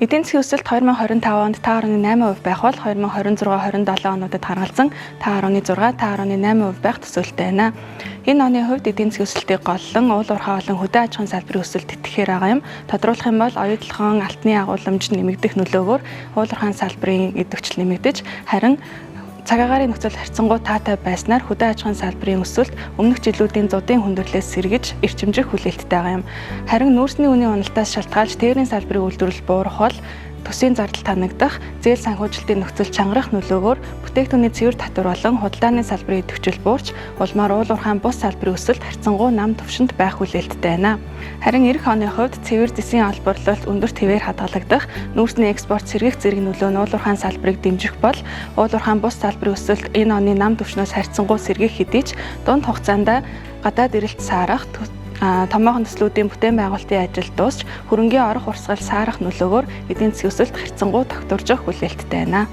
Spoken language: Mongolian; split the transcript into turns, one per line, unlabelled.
Эдийн засгийн өсөлт 2025 онд 5.8% байх бол 2026-27 онуудад харгалзан 5.6, 5.8% байх төсөөлттэй байна. Энэ оны хувьд эдийн засгийн өсөлтийг голлон уул уурхай болон хөдөө аж ахуйн салбарын өсөлт итгэхээр байгаа юм. Тодруулах юм бол оюутлахын алтны агуулмж нэмэгдэх нөлөөгөөр уул уурхайн салбарын идэвхжил нэмэгдэж, харин цаг агаарын нөхцөл харьцангуй таатай байснаар хөдөө аж ахуйн салбарын өсөлт өмнөх жилүүдийн зуудын хүндрэлээс сэргэж эрчимжих хүлээлттэй байгаа юм. Харин нүүрсний үнийн уналтаас шалтгаалж тээврийн салбарын үйлдвэрлэл буурах бол төсвийн зардал танагдах, зээл санхүүжилтийн нөхцөл чангарах нөлөөгөөр бүтээгдэхүүний цэвэр татвар болон худалдааны салбарын идэвхжил буурч, улмаар уул уурхайн бус салбарын өсөлт харьцангуй нам түвшинд байх хүлээлттэй байна. Харин эх оны хувьд цэвэр зэсийн олборлолт өндөр твээр хадгалагдах, нүүрсний экспорт сэргийх зэрэг нөлөө нь уул уурхайн салбарыг дэмжих бол уул уурхайн бус салбарын өсөлт энэ оны нам түвшнөөс харьцангуй сэргийх хэдий ч дунд хугацаанд гадаад эрэлт саарах, томоохон төслүүдийн бүтээн байгуулалтын ажил дуусч хөрөнгийн орох урсгал саарах нөлөөгөөр эдийн засгийн өсөлт харьцангуй тогтворжих хүлээлттэй байна.